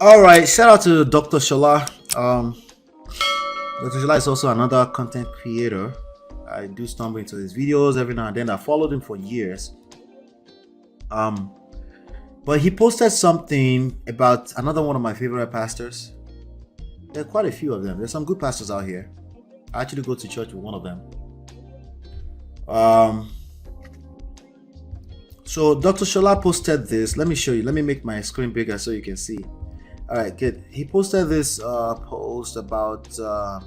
All right, shout out to Dr. Shola. Dr. Shola is also another content creator. I do stumble into his videos every now and then. I followed him for years. Um, but he posted something about another one of my favorite pastors. There are quite a few of them. There's some good pastors out here. I actually go to church with one of them. So Dr. Shola posted this. Let me show you. Let me make my screen bigger so you can see. All right, good. He posted this post about the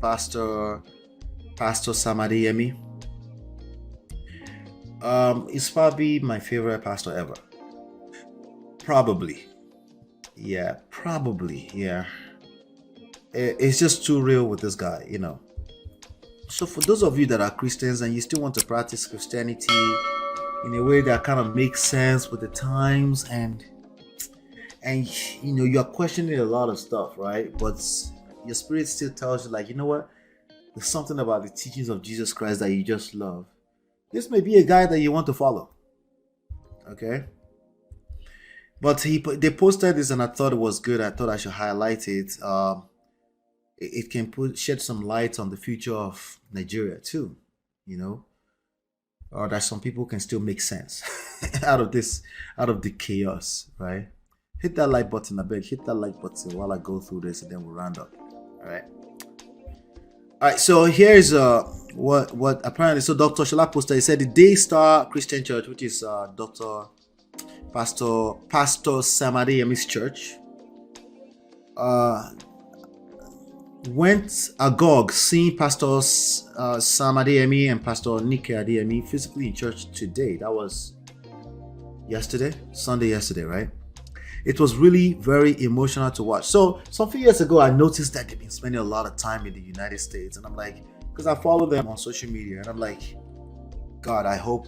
Pastor Samadiyemi. He's probably my favorite pastor ever. Probably. Yeah, probably. Yeah. It's just too real with this guy, you know. So for those of you that are Christians and you still want to practice Christianity in a way that kind of makes sense with the times and you know you're questioning a lot of stuff, right? But your spirit still tells you, like, you know what? There's something about the teachings of Jesus Christ that you just love. This may be a guy that you want to follow. Okay? But they posted this and I thought it was good. I thought I should highlight it. It can shed some light on the future of Nigeria too, you know, or that some people can still make sense out of the chaos, right? Hit that like button, I beg. Hit that like button while I go through this, and then we'll round up. All right. So here's what apparently. So Dr. Shola posted. He said the Daystar Christian Church, which is Pastor Samadiyemi's church, went agog seeing Pastors Samadiyemi and Pastor Nike Adeyemi physically in church today. That was Sunday yesterday, right? It was really very emotional to watch. So some few years ago, I noticed that they've been spending a lot of time in the United States, and I'm like, because I follow them on social media, and I'm like, God, I hope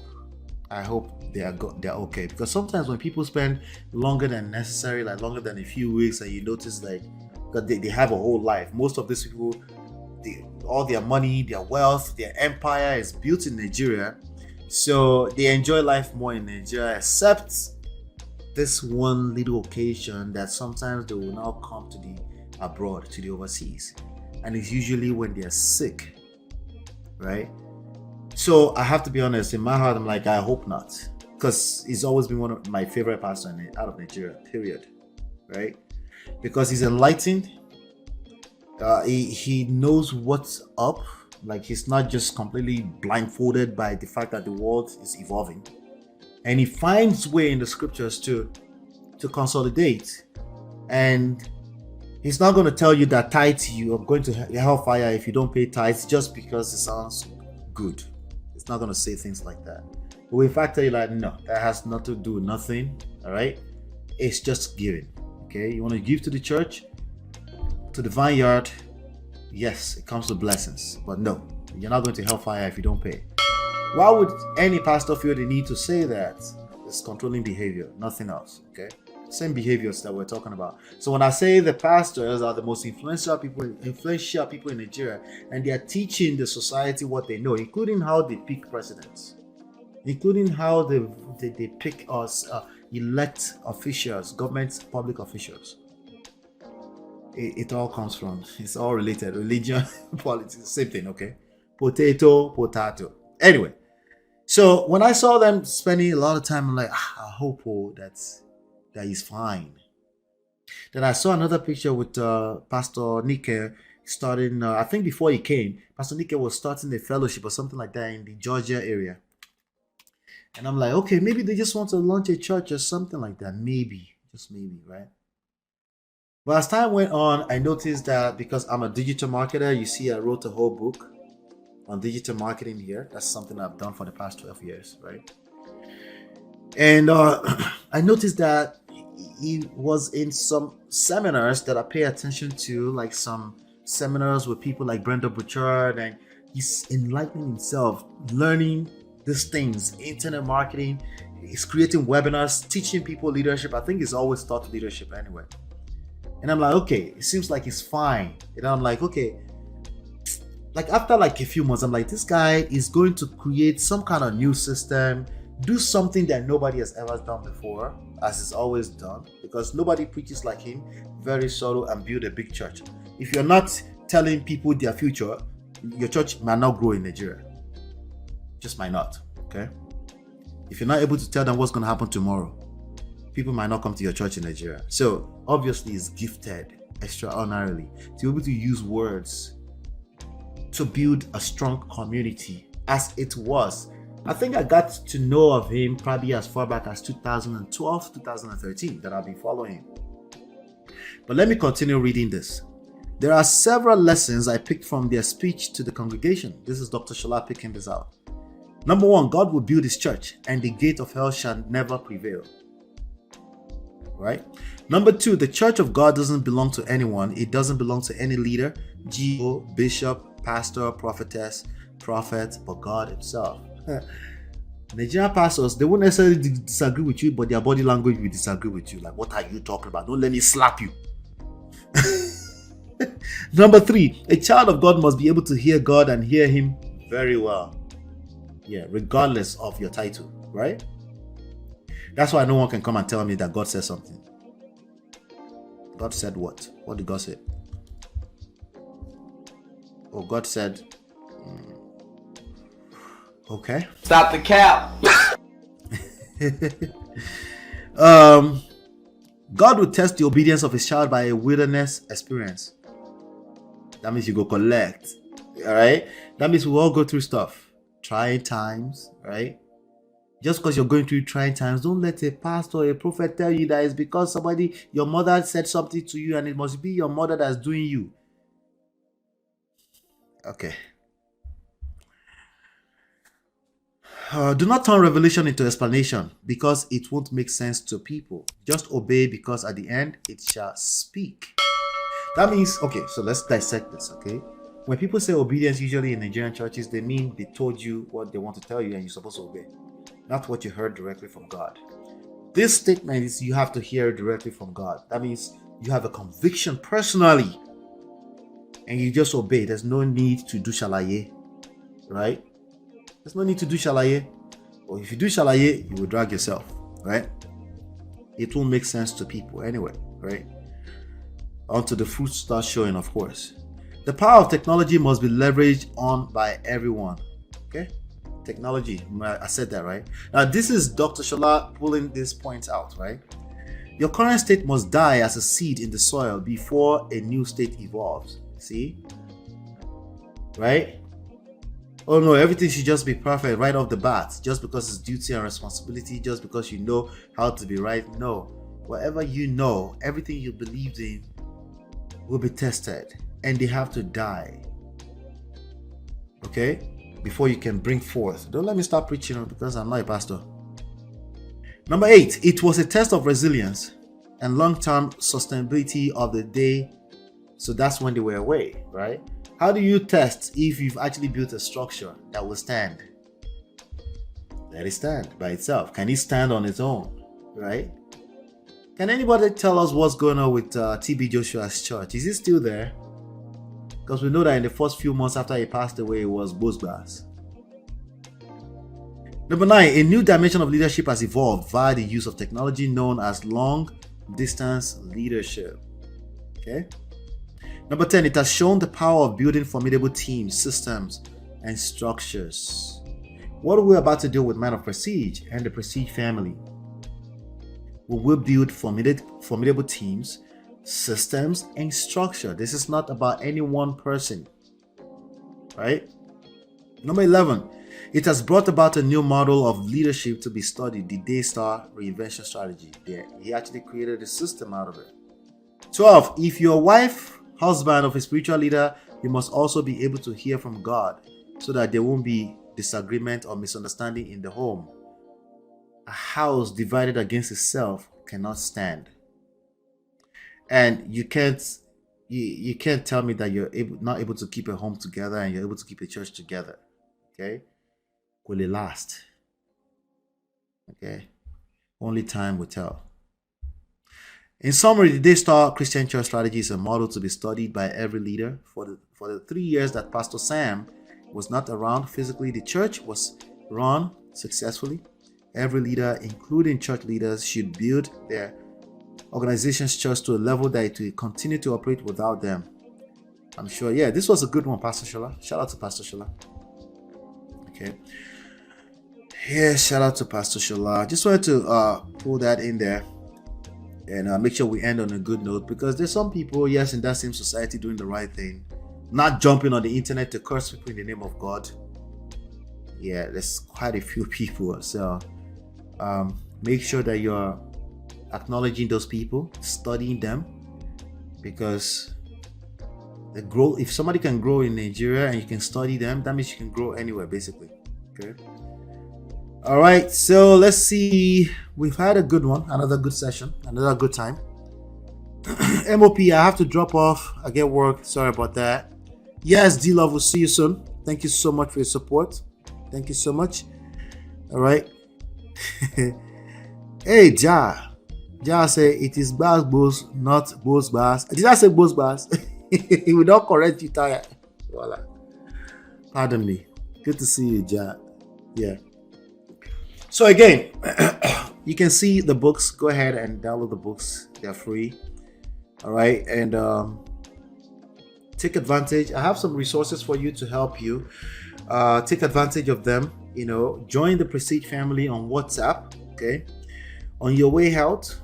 they're okay. Because sometimes when people spend longer than necessary, like longer than a few weeks, and you notice like that they have a whole life. Most of these people, all their money, their wealth, their empire is built in Nigeria, so they enjoy life more in Nigeria, except this one little occasion that sometimes they will now come to the abroad, to the overseas, and it's usually when they're sick, right? So I have to be honest, in my heart I'm like, I hope not, because he's always been one of my favorite pastors out of Nigeria, period, right? Because he's enlightened. He knows what's up. Like, he's not just completely blindfolded by the fact that the world is evolving, and he finds way in the scriptures to consolidate. And he's not going to tell you that tithe, you are going to hellfire if you don't pay tithes just because it sounds good. It's not going to say things like that. But will in fact tell you, like, no, that has nothing to do with nothing. All right, it's just giving. Okay, you want to give to the church, to the vineyard, yes, it comes to blessings, but no, you're not going to hellfire if you don't pay. Why would any pastor feel the need to say that? It's controlling behavior, nothing else. Okay, same behaviors that we're talking about. So when I say the pastors are the most influential people in Nigeria, and they are teaching the society what they know, including how they pick presidents, including how they pick us, elect officials, government, public officials. It all comes from, it's all related, religion, politics, same thing. Okay, potato. Anyway, so when I saw them spending a lot of time, I'm like, I hope that he's fine. Then I saw another picture with Pastor Nike starting. I think before he came, Pastor Nike was starting a fellowship or something like that in the Georgia area. And I'm like, okay, maybe they just want to launch a church or something like that. Maybe, just maybe, right? But as time went on, I noticed that because I'm a digital marketer, you see, I wrote a whole book on digital marketing here. That's something I've done for the past 12 years, right? And I noticed that he was in some seminars that I pay attention to, like some seminars with people like Brenda Bouchard, and he's enlightening himself, learning these things, internet marketing. He's creating webinars, teaching people leadership. I think he's always taught leadership anyway. And I'm like, okay, it seems like he's fine. And I'm like, okay, like after like a few months, I'm like, this guy is going to create some kind of new system Do something that nobody has ever done before, as is always done, because nobody preaches like him. Very subtle, and build a big church. If you're not telling people their future, your church might not grow in Nigeria. Just might not. Okay. If you're not able to tell them what's going to happen tomorrow, people might not come to your church in Nigeria. So obviously, it's gifted extraordinarily to be able to use words to build a strong community, as it was. I think I got to know of him probably as far back as 2012, 2013, that I've been following him. But let me continue reading this. There are several lessons I picked from their speech to the congregation. This is Dr. Shola picking this out. Number one, God will build his church, and the gate of hell shall never prevail. Right? Number two, the church of God doesn't belong to anyone. It doesn't belong to any leader, GO, bishop, pastor, prophetess, prophet, but God himself. Nigerian pastors, they won't necessarily disagree with you, but their body language will disagree with you. Like, what are you talking about? Don't let me slap you. Number three, a child of God must be able to hear God and hear him very well. Yeah, regardless of your title, right? That's why no one can come and tell me that God said something. God said what? What did God say? Oh, God said, okay. Stop the cap. God will test the obedience of his child by a wilderness experience. That means you go collect. All right. That means we all go through stuff. Trying times, right? Just because you're going through trying times, don't let a pastor or a prophet tell you that it's because your mother said something to you and it must be your mother that's doing you. Okay. Do not turn revelation into explanation, because it won't make sense to people. Just obey, because at the end it shall speak. That means, okay, so let's dissect this, okay? When people say obedience, usually in Nigerian churches, they mean they told you what they want to tell you and you're supposed to obey. Not what you heard directly from God. This statement is you have to hear directly from God. That means you have a conviction personally and you just obey. There's no need to do shalaye, right? There's no need to do shalaye. Or if you do shalaye, you will drag yourself, right? It won't make sense to people anyway, right? Until the fruit starts showing, of course. The power of technology must be leveraged on by everyone. Okay? Technology. I said that, right? Now, this is Dr. Shola pulling this point out, right? Your current state must die as a seed in the soil before a new state evolves. See? Right? Oh no, everything should just be perfect right off the bat, just because it's duty and responsibility, just because you know how to be right. No. Whatever you know, everything you believed in will be tested, and they have to die. Okay? Before you can bring forth. Don't let me start preaching because I'm not a pastor. Number 8, it was a test of resilience and long-term sustainability of the day. So that's when they were away, right? How do you test if you've actually built a structure that will stand? Let it stand by itself. Can it stand on its own, right? Can anybody tell us what's going on with TB Joshua's church? Is it still there? Because we know that in the first few months after he passed away, it was Bozbas. Number 9, a new dimension of leadership has evolved via the use of technology known as long-distance leadership. Okay. Number 10, it has shown the power of building formidable teams, systems, and structures. What are we about to do with Man of Prestige and the Prestige family? We will build formidable teams, systems, and structure. This is not about any one person, right? Number 11, it has brought about a new model of leadership to be studied, the Daystar Reinvention Strategy. There, he actually created a system out of it. 12, if your wife, husband of a spiritual leader, you must also be able to hear from God so that there won't be disagreement or misunderstanding in the home. A house divided against itself cannot stand. And you can't tell me that you're not able to keep a home together and you're able to keep a church together. Okay? Will it last? Okay? Only time will tell. In summary, the Daystar Christian Church Strategy is a model to be studied by every leader. For the 3 years that Pastor Sam was not around physically, the church was run successfully. Every leader, including church leaders, should build their organization's church to a level that it will continue to operate without them. I'm sure. Yeah, this was a good one, Pastor Shola. Shout out to Pastor Shola. Okay. Yeah, shout out to Pastor Shola. Just wanted to pull that in there and make sure we end on a good note, because there's some people, yes, in that same society doing the right thing, not jumping on the internet to curse people in the name of God. Yeah, there's quite a few people. So make sure that you're acknowledging those people, studying them, because the growth, if somebody can grow in Nigeria and you can study them, that means you can grow anywhere, basically. Okay. All right, so let's see. We've had a good one, another good session, another good time. MOP, I have to drop off. I get work. Sorry about that. Yes, D-Love, will see you soon. Thank you so much for your support. Thank you so much. All right. Hey, Ja. Ja say it is Bas Bos, not Bos Bas. Did I say Bos Bas? He will not correct you, Taya. Voila. Pardon me. Good to see you, Ja. Yeah. So again, you can see the books. Go ahead and download the books. They're free. All right. And take advantage. I have some resources for you to help you. Take advantage of them. You know, join the Prestige family on WhatsApp. Okay. On your way out,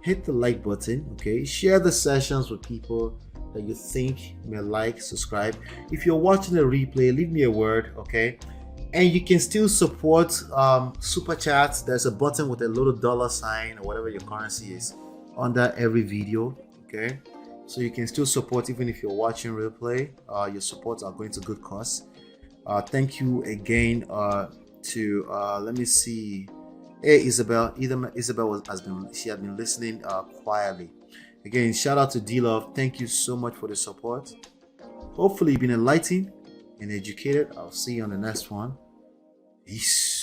hit the like button. Okay. Share the sessions with people that you think may like, subscribe. If you're watching the replay, leave me a word. Okay. And you can still support super chats. There's a button with a little $sign or whatever your currency is under every video. Okay, so you can still support even if you're watching replay. Your supports are going to good cause. Thank you again to let me see. Hey, Isabel. Isabel has been listening quietly. Again, shout out to D-Love. Thank you so much for the support. Hopefully, you've been enlightened and educated. I'll see you on the next one. Peace.